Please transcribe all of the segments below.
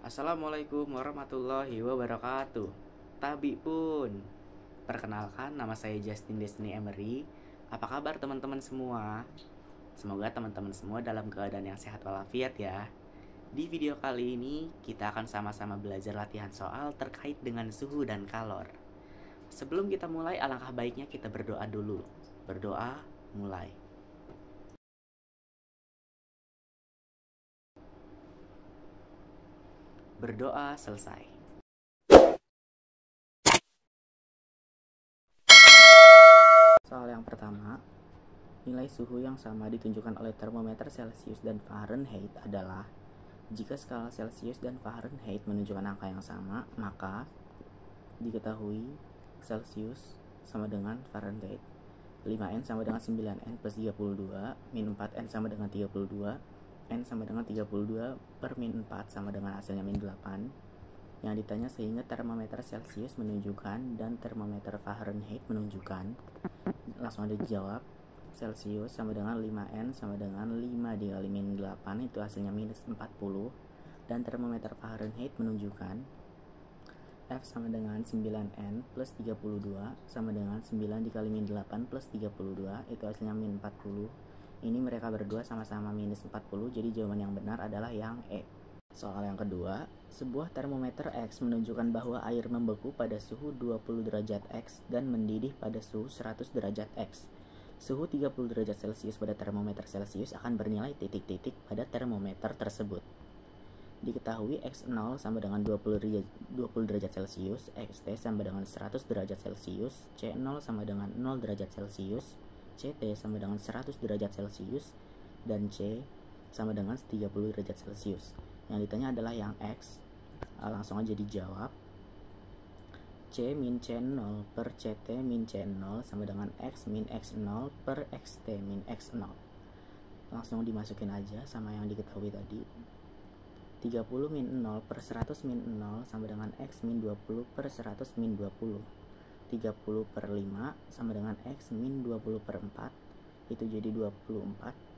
Assalamualaikum warahmatullahi wabarakatuh. Tabi pun. Perkenalkan, nama saya Justin Destiny Emery. Apa kabar teman-teman semua? Semoga teman-teman semua dalam keadaan yang sehat walafiat ya. Di video kali ini kita akan sama-sama belajar latihan soal terkait dengan suhu dan kalor. Sebelum kita mulai, alangkah baiknya kita berdoa dulu. Berdoa, mulai. Berdoa selesai. Soal yang pertama, nilai suhu yang sama ditunjukkan oleh termometer Celcius dan Fahrenheit adalah jika skala Celcius dan Fahrenheit menunjukkan angka yang sama, maka diketahui Celcius sama dengan Fahrenheit. 5N sama dengan 9N plus 32, min 4N sama dengan 32, N sama dengan 32 per min 4 sama dengan hasilnya min 8. Yang ditanya sehingga termometer Celcius menunjukkan dan termometer Fahrenheit menunjukkan. Langsung ada dijawab. Celcius sama dengan 5N sama dengan 5 dikali min 8, itu hasilnya minus 40. Dan termometer Fahrenheit menunjukkan F sama dengan 9N plus 32 sama dengan 9 dikali min 8 plus 32, itu hasilnya min 40. Ini mereka berdua sama-sama minus 40, jadi jawaban yang benar adalah yang E. Soal yang kedua, sebuah termometer X menunjukkan bahwa air membeku pada suhu 20 derajat X dan mendidih pada suhu 100 derajat X. Suhu 30 derajat Celcius pada termometer Celcius akan bernilai titik-titik pada termometer tersebut. Diketahui X0 sama dengan 20 derajat Celcius, XT sama dengan 100 derajat Celcius, C0 sama dengan 0 derajat Celcius, CT sama dengan 100 derajat Celcius, dan C sama dengan 30 derajat Celcius. Yang ditanya adalah yang X. Langsung aja dijawab. C min C0 per CT min C0 sama dengan X min X0 per XT min X0. Langsung dimasukin aja sama yang diketahui tadi. 30 min 0 per 100 min 0 sama dengan X min 20 per 100 min 20. 30 per 5 sama dengan X min 20 per 4, itu jadi 24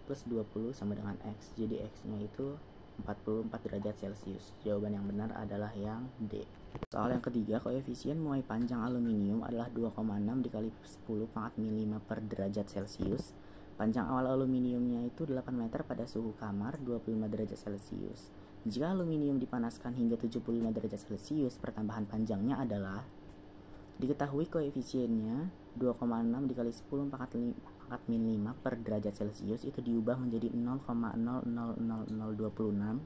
plus 20 sama dengan X, jadi X nya itu 44 derajat Celcius. Jawaban yang benar adalah yang D. Soal yang ketiga, koefisien muai panjang aluminium adalah 2,6 dikali 10 pangkat min 5 per derajat Celcius. Panjang awal aluminiumnya itu 8 meter pada suhu kamar 25 derajat Celcius. Jika aluminium dipanaskan hingga 75 derajat Celcius, pertambahan panjangnya adalah, diketahui koefisiennya 2,6 dikali 10 pangkat min 5 per derajat Celcius itu diubah menjadi 0,000026.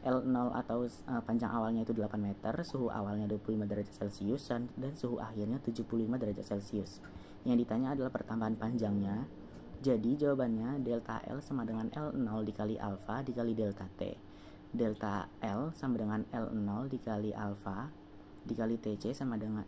L0 atau panjang awalnya itu 8 meter, suhu awalnya 25 derajat Celcius dan suhu akhirnya 75 derajat Celcius. Yang ditanya adalah pertambahan panjangnya. Jadi jawabannya delta L sama dengan L0 dikali alfa dikali delta T. Delta L sama dengan L0 dikali alfa dikali TC sama dengan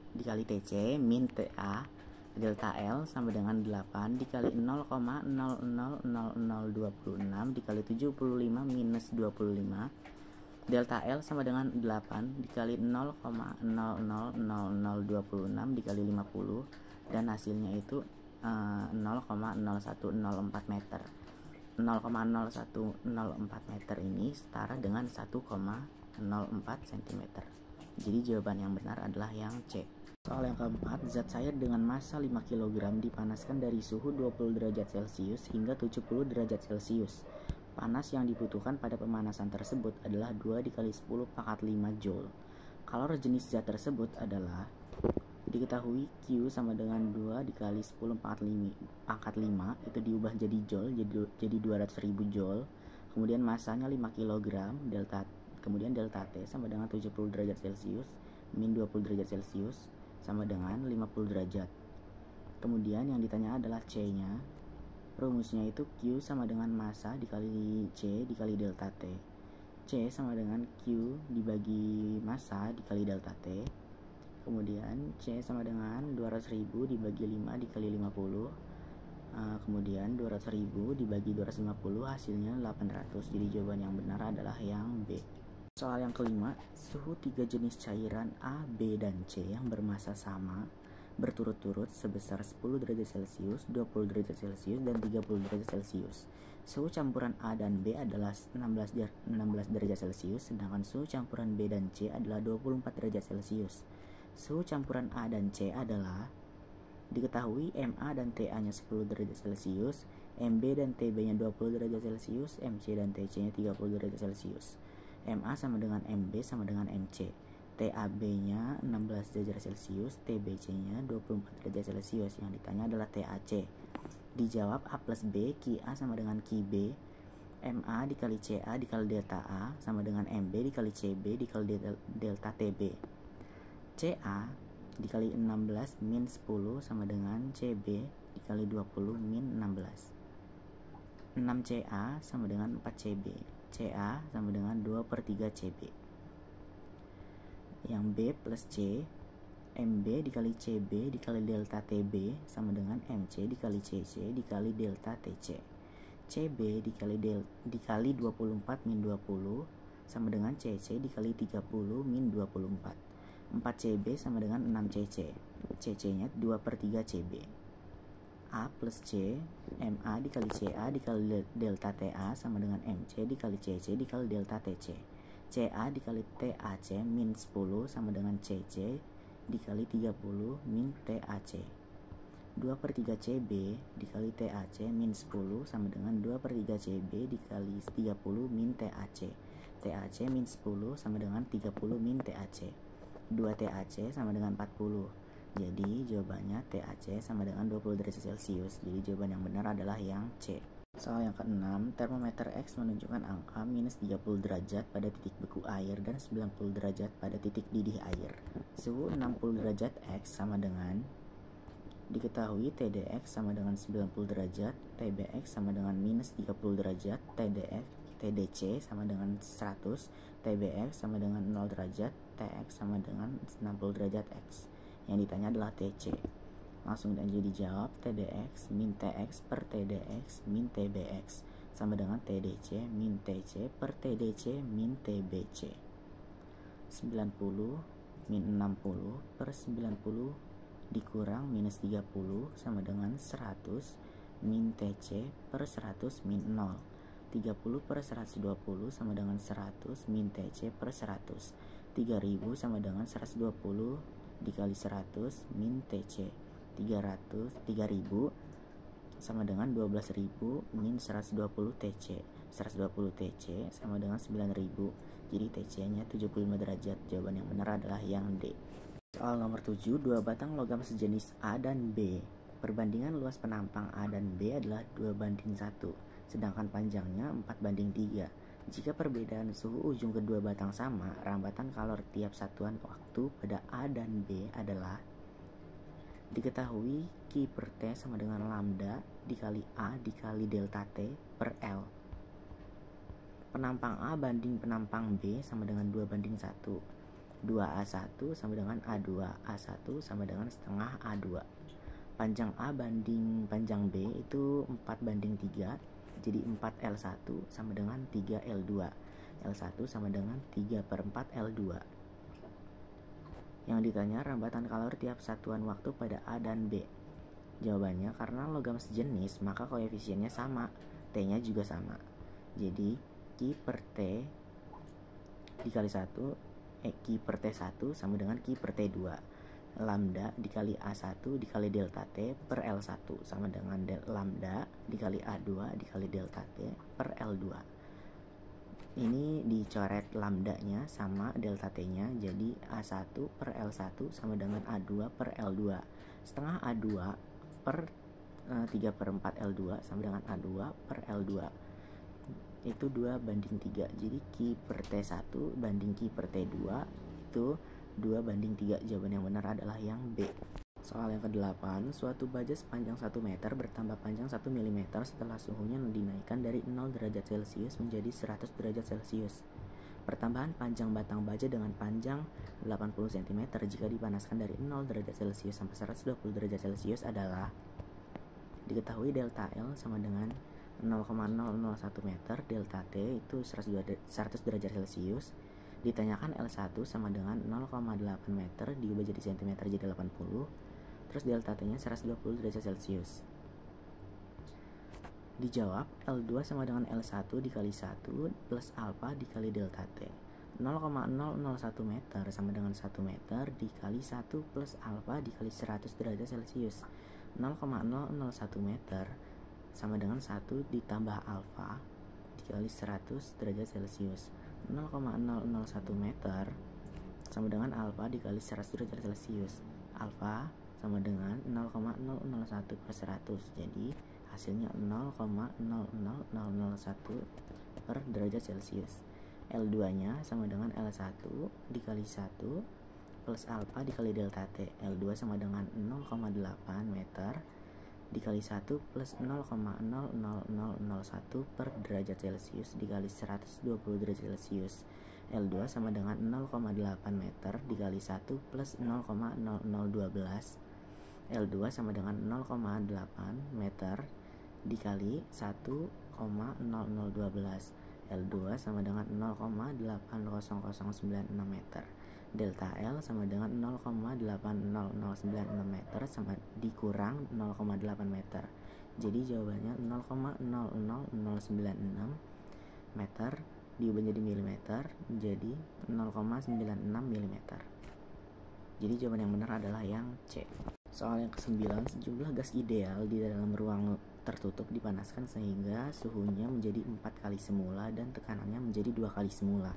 dikali TC min TA. Delta L sama dengan 8 dikali 0,000026 dikali 75 minus 25. Delta L sama dengan 8 dikali 0,000026 dikali 50, dan hasilnya itu 0,0104 meter. 0,0104 meter ini setara dengan 1,04 cm. Jadi jawaban yang benar adalah yang C. Soal yang keempat, zat cair dengan massa 5 kg dipanaskan dari suhu 20 derajat Celcius hingga 70 derajat Celcius. Panas yang dibutuhkan pada pemanasan tersebut adalah 2 dikali 10 pangkat 5 joule. Kalor jenis zat tersebut adalah, diketahui Q sama dengan 2 dikali 10 pangkat 5, itu diubah jadi joule, jadi 200.000 joule. Kemudian massanya 5 kg, kemudian delta T sama dengan 70 derajat Celcius min 20 derajat Celcius sama dengan 50 derajat. Kemudian yang ditanya adalah C-nya. Rumusnya itu Q sama dengan massa dikali C dikali delta T. C sama dengan Q dibagi massa dikali delta T. Kemudian C sama dengan 200.000 dibagi 5 dikali 50. Kemudian 200.000 dibagi 250, hasilnya 800. Jadi jawaban yang benar adalah yang B. Soal yang kelima, suhu 3 jenis cairan A, B, dan C yang bermassa sama berturut-turut sebesar 10 derajat Celcius, 20 derajat Celcius, dan 30 derajat Celcius. Suhu campuran A dan B adalah 16 derajat Celcius, sedangkan suhu campuran B dan C adalah 24 derajat Celcius. Suhu campuran A dan C adalah diketahui MA dan TA-nya 10 derajat Celcius, MB dan TB-nya 20 derajat Celcius, MC dan TC-nya 30 derajat Celcius. MA sama dengan MB sama dengan MC. TAB-nya 16 derajat Celcius, TBC-nya 24 derajat Celcius. Yang ditanya adalah TAC. Dijawab A plus B, QA sama dengan QB, MA dikali CA dikali delta A sama dengan MB dikali CB dikali delta TB. CA dikali 16 min 10 sama dengan CB dikali 20 min 16. 6CA sama dengan 4CB. CA sama dengan 2/3 CB. Yang B plus C, MB dikali CB dikali delta TB sama dengan MC dikali CC dikali delta TC. CB dikali 24 min 20 sama dengan CC dikali 30 min 24. 4CB sama dengan 6CC. CC-nya 2/3 CB. A plus C, MA dikali CA dikali delta TA sama dengan MC dikali CC dikali delta TC. CA dikali TAC min 10 sama dengan CC dikali 30 min TAC. 2/3 CB dikali TAC min 10 sama dengan 2/3 CB dikali 30 min TAC. TAC min 10 sama dengan 30 min TAC. 2 TAC sama dengan 40. Jadi jawabannya TAC sama dengan 20 derajat Celcius. Jadi jawaban yang benar adalah yang C. Soal yang ke-6, termometer X menunjukkan angka minus 30 derajat pada titik beku air dan 90 derajat pada titik didih air. Suhu 60 derajat X sama dengan, diketahui TDX sama dengan 90 derajat, TBX sama dengan minus 30 derajat, TDC sama dengan 100, TBX sama dengan 0 derajat, TX sama dengan 60 derajat X. Yang ditanya adalah TC. Langsung aja dijawab, TDX min TX per TDX min TBX sama dengan TDC min TC per TDC min TBC. 90 min 60 per 90 dikurang minus 30 sama dengan 100 min TC per 100 min 0. 30 per 120 sama dengan 100 min TC per 100. 3000 sama dengan 120 dikali 100 min TC. 3000 sama dengan 12.000 min 120 TC. 120 TC sama dengan 9.000. Jadi TC-nya 75 derajat. Jawaban yang benar adalah yang D. Soal nomor 7, dua batang logam sejenis A dan B. Perbandingan luas penampang A dan B adalah 2:1, sedangkan panjangnya 4:3. Jika perbedaan suhu ujung kedua batang sama, rambatan kalor tiap satuan waktu pada A dan B adalah, diketahui Q per T sama dengan lambda dikali A dikali delta T per L. Penampang A banding penampang B sama dengan 2:1. 2A1 sama dengan A2. A1 sama dengan setengah A2. Panjang A banding panjang B itu 4:3. Jadi 4L1 sama dengan 3L2. L1 sama dengan 3/4 L2. Yang ditanya rambatan kalor tiap satuan waktu pada A dan B. Jawabannya, karena logam sejenis maka koefisiennya sama, T-nya juga sama. Jadi Q per T dikali 1, Q per T1 sama dengan Q per T2. Lambda dikali A1 dikali delta T per L1 sama dengan lambda dikali A2 dikali delta T per L2. Ini dicoret lambdanya sama delta T-nya, jadi A1 per L1 sama dengan A2 per L2. Setengah A2 per 3/4 L2 sama dengan A2 per L2. Itu 2:3. Jadi Q per T1 banding Q per T2 itu 2:3. Jawaban yang benar adalah yang B. Soal yang ke-8, suatu baja sepanjang 1 meter bertambah panjang 1 mm setelah suhunya dinaikkan dari 0 derajat Celcius menjadi 100 derajat Celcius. Pertambahan panjang batang baja dengan panjang 80 cm jika dipanaskan dari 0 derajat Celcius sampai 120 derajat Celcius adalah, diketahui delta L sama dengan 0,001 meter, delta T itu 100 derajat Celcius. Ditanyakan L1 sama dengan 0,8 meter diubah jadi cm jadi 80. Terus delta T-nya 120 derajat Celcius. Dijawab, L2 sama dengan L1 dikali 1 plus alfa dikali delta T. 0,001 meter sama dengan 1 meter dikali 1 plus alfa dikali 100 derajat Celcius. 0,001 meter sama dengan 1 ditambah alfa dikali 100 derajat Celcius. 0,001 meter sama dengan alfa dikali 100 derajat Celcius. Alfa sama dengan 0,001 per 100. Jadi hasilnya 0,00001 per derajat Celcius. L2 nya sama dengan L1 dikali 1 plus alfa dikali delta T. L2 sama dengan 0,8 meter dikali 1 plus 0,00001 per derajat Celcius dikali 120 derajat Celcius. L2 sama dengan 0,8 meter dikali 1 plus 0,0012. L2 sama dengan 0,8 meter dikali 1,0012. L2 sama dengan 0,80096 meter. Delta L sama dengan 0,80096 meter sama dikurang 0,8 meter. Jadi jawabannya 0,00096 meter diubah jadi milimeter menjadi 0,96 milimeter. Jadi jawaban yang benar adalah yang C. Soal yang ke-9, sejumlah gas ideal di dalam ruang tertutup dipanaskan sehingga suhunya menjadi 4 kali semula dan tekanannya menjadi 2 kali semula.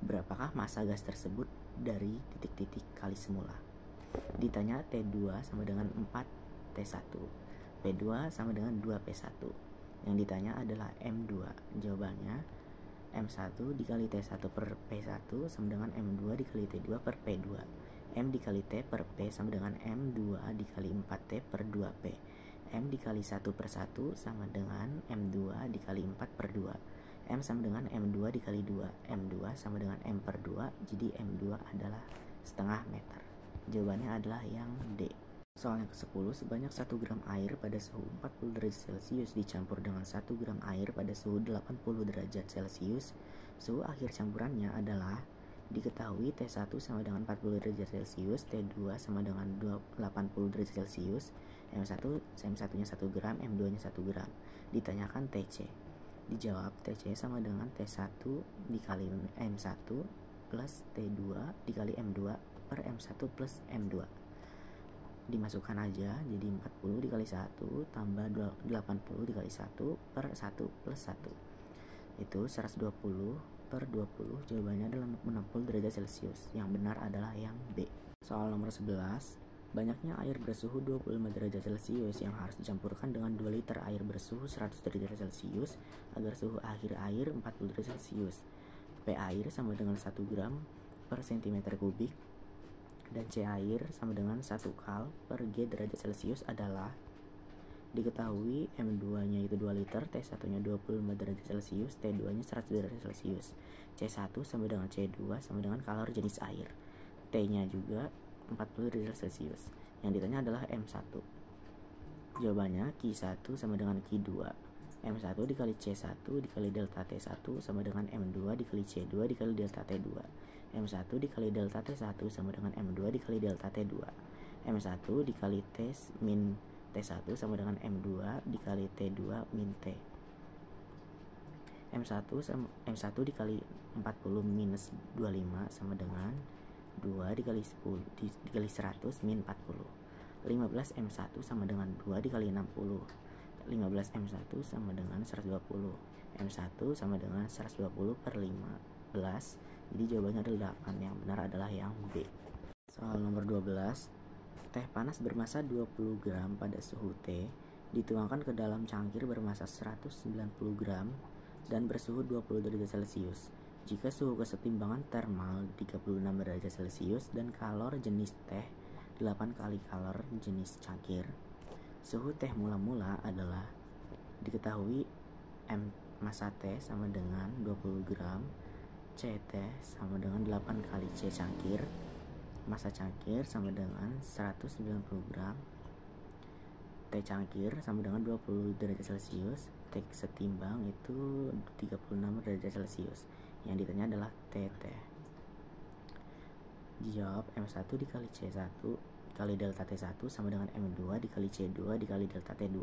Berapakah massa gas tersebut dari titik-titik kali semula? Ditanya T2 sama dengan 4 T1, P2 sama dengan 2 P1. Yang ditanya adalah M2. Jawabannya M1 dikali T1 per P1 sama dengan M2 dikali T2 per P2. M dikali T per P sama dengan M2 dikali 4T per 2P. M dikali 1 per 1 sama dengan M2 dikali 4 per 2. M sama dengan M2 dikali 2. M2 sama dengan M per 2. Jadi M2 adalah setengah meter. Jawabannya adalah yang D. Soal yang ke-10, sebanyak 1 gram air pada suhu 40 derajat Celcius dicampur dengan 1 gram air pada suhu 80 derajat Celcius. Suhu akhir campurannya adalah diketahui T1 sama dengan 40 derajat Celcius, T2 sama dengan 80 derajat Celcius, M1 nya 1 gram, M2 nya 1 gram. Ditanyakan TC. Dijawab TC sama dengan T1 dikali M1 plus T2 dikali M2 per M1 plus M2. Dimasukkan aja, jadi 40 dikali 1 tambah 80 dikali 1 per 1 plus 1. Itu 120 per 20. Jawabannya adalah 60 derajat Celcius. Yang benar adalah yang B. Soal nomor 11, banyaknya air bersuhu 25 derajat Celcius yang harus dicampurkan dengan 2 liter air bersuhu 100 derajat Celcius agar suhu akhir air 40 derajat Celcius. P air sama dengan 1 gram per cm kubik dan C air sama dengan 1 kal per G derajat Celcius adalah diketahui M2 nya itu 2 liter, T1 nya 25 derajat Celcius, T2 nya 100 derajat Celcius. C1 sama dengan C2 sama dengan kalor jenis air. T nya juga 40 derajat Celcius. Yang ditanya adalah M1. Jawabannya Q1 sama dengan Q2. M1 dikali C1 dikali delta T1 sama dengan M2 dikali C2 dikali delta T2. M1 dikali delta T1 sama dengan M2 dikali delta T2. M1 dikali T min T1 sama dengan M2 dikali T2 min T. M1 dikali 40 minus 25 sama dengan 2 dikali 10 dikali 100 min 40. 15 M1 sama dengan 2 dikali 60. 15 M1 sama dengan 120. M1 sama dengan 120 per 15. Jadi jawabannya adalah 8. Yang benar adalah yang B. Soal nomor 12, teh panas bermassa 20 gram pada suhu T dituangkan ke dalam cangkir bermassa 190 gram dan bersuhu 20 derajat Celcius. Jika suhu kesetimbangan termal 36 derajat Celcius dan kalor jenis teh 8 kali kalor jenis cangkir, suhu teh mula-mula adalah diketahui M massa teh sama dengan 20 gram, C teh sama dengan 8 kali C cangkir, massa cangkir sama dengan 190 gram, T cangkir sama dengan 20 derajat Celcius, T setimbang itu 36 derajat Celcius. Yang ditanya adalah T teh. Dijawab M1 dikali C1 dikali delta T1 sama dengan M2 dikali C2 dikali delta T2.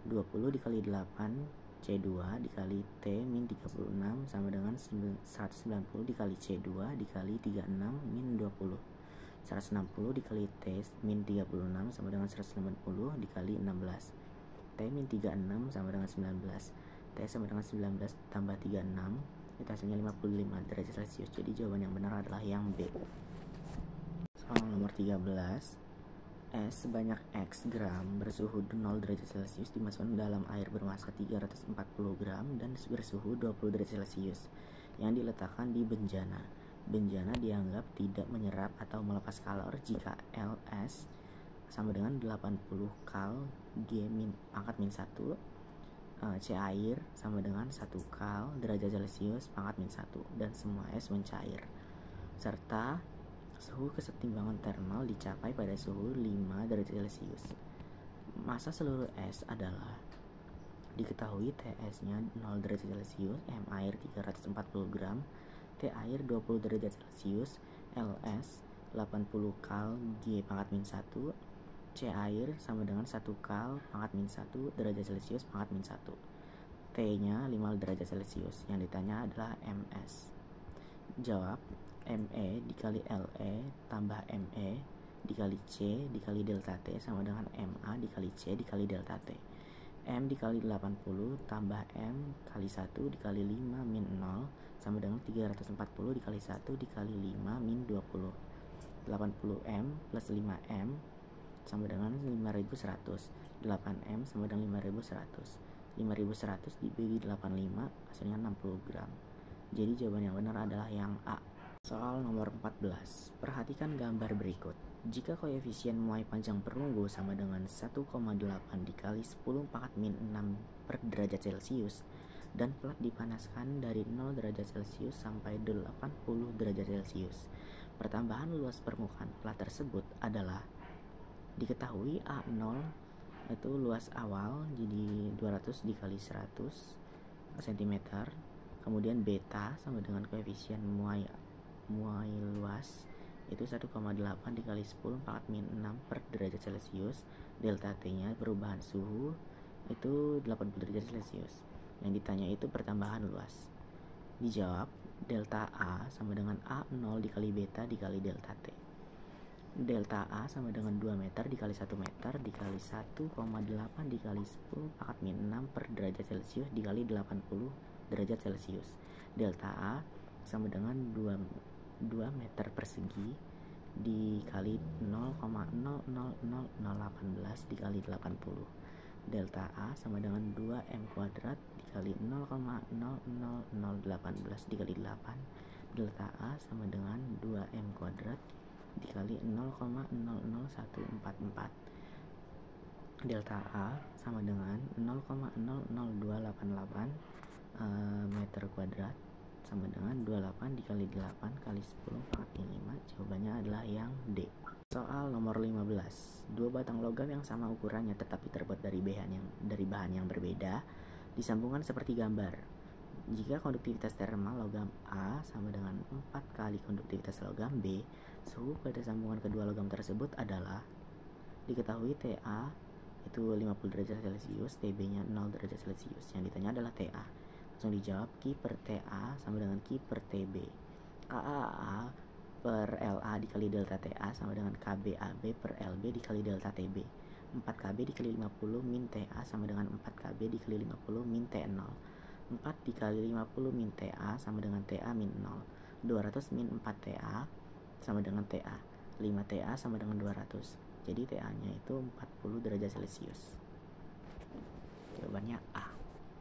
20 dikali 8 C2 dikali T min 36 sama dengan 190 dikali C2 dikali 36 min 20. 160 dikali T min 36 sama dengan 180 dikali 16. T min 36 sama dengan 19. T sama dengan 19 tambah 36 itu hasilnya 55 derajat Celcius. Jadi jawaban yang benar adalah yang B. Soal nomor 13. Es sebanyak X gram bersuhu 0 derajat Celcius dimasukkan dalam air bermassa 340 gram dan bersuhu 20 derajat Celcius yang diletakkan di benjana. Benjana dianggap tidak menyerap atau melepas kalor jika Ls sama dengan 80 kal G pangkat min 1, C air sama dengan 1 kal derajat Celcius pangkat min 1 dan semua es mencair, serta suhu kesetimbangan termal dicapai pada suhu 5 derajat Celcius. Massa seluruh es adalah diketahui TS-nya 0 derajat Celcius, M air 340 gram, T air 20 derajat Celcius, Ls 80 kal G pangkat min 1, C air sama dengan 1 kal pangkat min 1 derajat Celcius pangkat min 1. T-nya 5 derajat Celcius. Yang ditanya adalah Ms. Jawab, ME dikali LE tambah ME dikali C dikali delta T sama dengan MA dikali C dikali delta T. M dikali 80 tambah M kali 1 dikali 5 min 0 sama dengan 340 dikali 1 dikali 5 min 20. 80M plus 5M sama dengan 5100. 8M sama dengan 5100. 5100 dibagi 85 hasilnya 60 gram. Jadi jawaban yang benar adalah yang A. Soal nomor 14. Perhatikan gambar berikut. Jika koefisien muai panjang perunggu sama dengan 1,8 dikali 10 pangkat min 6 per derajat Celcius dan plat dipanaskan dari 0 derajat Celcius sampai 80 derajat Celcius. Pertambahan luas permukaan plat tersebut adalah diketahui A0 itu luas awal jadi 200 dikali 100 cm. Kemudian beta sama dengan koefisien muai luas itu 1,8 dikali 10 pangkat min 6 per derajat Celcius. Delta T-nya perubahan suhu itu 80 derajat Celcius. Yang ditanya itu pertambahan luas. Dijawab, delta A sama dengan A0 dikali beta dikali delta T. Delta A sama dengan 2 meter dikali 1 meter dikali 1,8 dikali 10 pangkat min 6 per derajat Celcius dikali 80 derajat Celcius. Delta A sama dengan 2 meter persegi dikali 0,000018 dikali 80. Delta A sama dengan 2M kuadrat dikali 0,00018 dikali 8. Delta A sama dengan 2M kuadrat dikali 0,00144. Delta A sama dengan 0,00288 meter kuadrat sama dengan 28 dikali 8 kali 10 pangkat 5. Jawabannya adalah yang D. Soal nomor 15. Dua batang logam yang sama ukurannya tetapi terbuat dari bahan yang berbeda disambungkan seperti gambar. Jika konduktivitas termal logam A sama dengan 4 kali konduktivitas logam B, suhu pada sambungan kedua logam tersebut adalah diketahui TA itu 50 derajat Celcius, TB-nya 0 derajat Celcius. Yang ditanya adalah TA. Langsung dijawab, Q per TA sama dengan Q per TB. KAA per LA dikali delta TA sama dengan KBAB per LB dikali delta TB. 4KB dikali 50 min TA sama dengan 4KB dikali 50 min T0. 4 dikali 50 min TA sama dengan TA min 0. 200 min 4 TA sama dengan TA. 5 TA sama dengan 200. Jadi TA nya itu 40 derajat Celcius. Jawabannya A.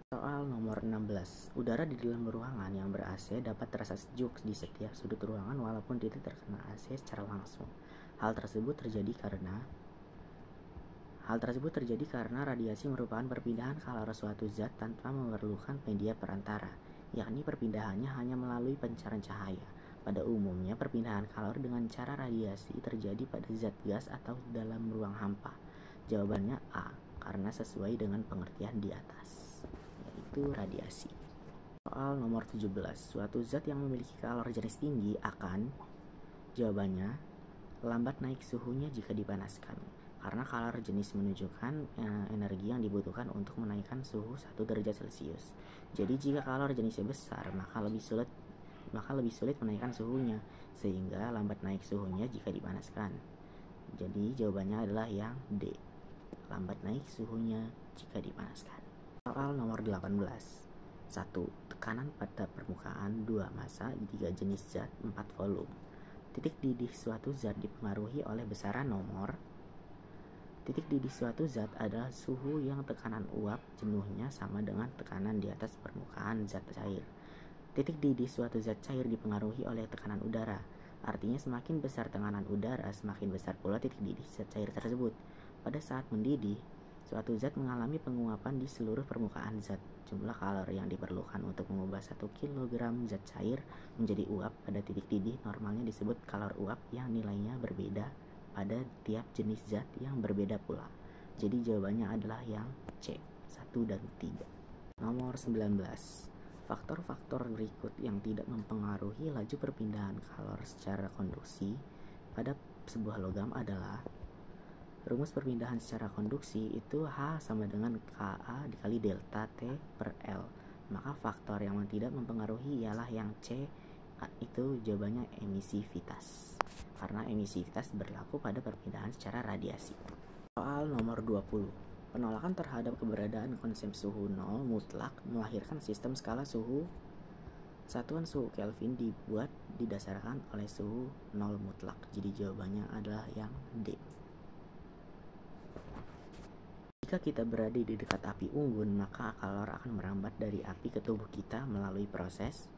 Soal nomor 16. Udara di dalam ruangan yang ber-AC dapat terasa sejuk di setiap sudut ruangan walaupun tidak terkena AC secara langsung. Hal tersebut terjadi karena radiasi merupakan perpindahan kalor suatu zat tanpa memerlukan media perantara, yakni perpindahannya hanya melalui pancaran cahaya. Pada umumnya, perpindahan kalor dengan cara radiasi terjadi pada zat gas atau dalam ruang hampa. Jawabannya A, karena sesuai dengan pengertian di atas, yaitu radiasi. Soal nomor 17. Suatu zat yang memiliki kalor jenis tinggi akan, jawabannya, lambat naik suhunya jika dipanaskan. karena color jenis menunjukkan energi yang dibutuhkan untuk menaikkan suhu 1 derajat Celcius. Jadi jika color jenisnya besar, maka lebih sulit menaikkan suhunya, sehingga lambat naik suhunya jika dipanaskan. Jadi jawabannya adalah yang D, lambat naik suhunya jika dipanaskan. Soal nomor 18. 1. Tekanan pada permukaan 2 massa 3 jenis zat 4 volume. Titik didih suatu zat dipengaruhi oleh besaran nomor. Titik didih suatu zat adalah suhu yang tekanan uap jenuhnya sama dengan tekanan di atas permukaan zat cair. Titik didih suatu zat cair dipengaruhi oleh tekanan udara. Artinya semakin besar tekanan udara, semakin besar pula titik didih zat cair tersebut. Pada saat mendidih, suatu zat mengalami penguapan di seluruh permukaan zat. Jumlah kalori yang diperlukan untuk mengubah 1 kg zat cair menjadi uap pada titik didih normalnya disebut kalor uap yang nilainya berbeda pada tiap jenis zat yang berbeda pula. Jadi jawabannya adalah yang C, 1 dan 3. Nomor 19. Faktor-faktor berikut yang tidak mempengaruhi laju perpindahan kalor secara konduksi pada sebuah logam adalah: rumus perpindahan secara konduksi itu H sama dengan Ka dikali delta T per L. Maka faktor yang tidak mempengaruhi ialah yang C, itu jawabannya emisivitas. Karena emisivitas berlaku pada perpindahan secara radiasi. Soal nomor 20. Penolakan terhadap keberadaan konsep suhu 0 mutlak melahirkan sistem skala suhu. Satuan suhu Kelvin dibuat didasarkan oleh suhu 0 mutlak. Jadi jawabannya adalah yang D. Jika kita berada di dekat api unggun, maka kalor akan merambat dari api ke tubuh kita melalui proses.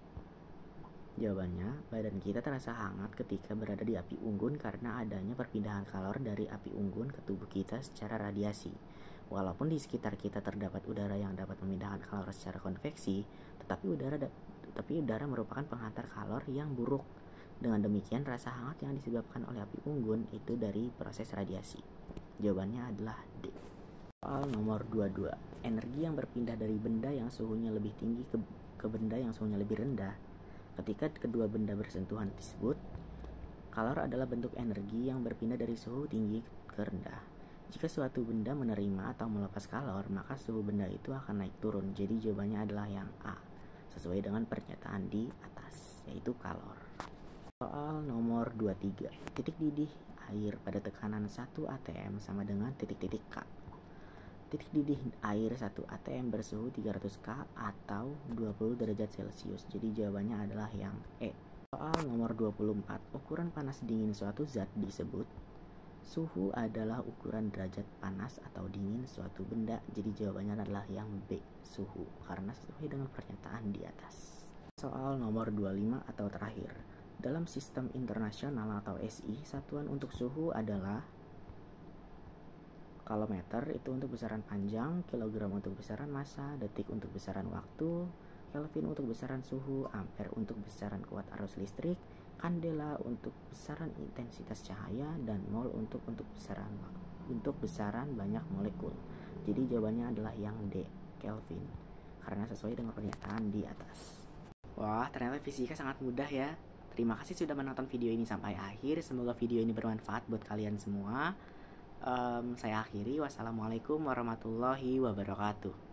Jawabannya, badan kita terasa hangat ketika berada di api unggun karena adanya perpindahan kalor dari api unggun ke tubuh kita secara radiasi. Walaupun di sekitar kita terdapat udara yang dapat memindahkan kalor secara konveksi, tetapi udara merupakan penghantar kalor yang buruk. Dengan demikian, rasa hangat yang disebabkan oleh api unggun itu dari proses radiasi. Jawabannya adalah D. Soal nomor 22. Energi yang berpindah dari benda yang suhunya lebih tinggi ke benda yang suhunya lebih rendah. Ketika kedua benda bersentuhan disebut. Kalor adalah bentuk energi yang berpindah dari suhu tinggi ke rendah. Jika suatu benda menerima atau melepas kalor, maka suhu benda itu akan naik turun. Jadi jawabannya adalah yang A, sesuai dengan pernyataan di atas, yaitu kalor. Soal nomor 23. Titik didih air pada tekanan 1 atm sama dengan titik-titik K. Titik didih air 1 atm bersuhu 300 K atau 20 derajat Celcius. Jadi jawabannya adalah yang E. Soal nomor 24. Ukuran panas dingin suatu zat disebut. Suhu adalah ukuran derajat panas atau dingin suatu benda. Jadi jawabannya adalah yang B, suhu, karena sesuai dengan pernyataan di atas. Soal nomor 25 atau terakhir. Dalam sistem internasional atau SI, satuan untuk suhu adalah kalometer itu untuk besaran panjang, kilogram untuk besaran massa, detik untuk besaran waktu, Kelvin untuk besaran suhu, ampere untuk besaran kuat arus listrik, kandela untuk besaran intensitas cahaya, dan mol untuk besaran banyak molekul. Jadi jawabannya adalah yang D, Kelvin, karena sesuai dengan pernyataan di atas. Wah, ternyata fisika sangat mudah ya. Terima kasih sudah menonton video ini sampai akhir. Semoga video ini bermanfaat buat kalian semua. Saya akhiri. Wassalamualaikum warahmatullahi wabarakatuh.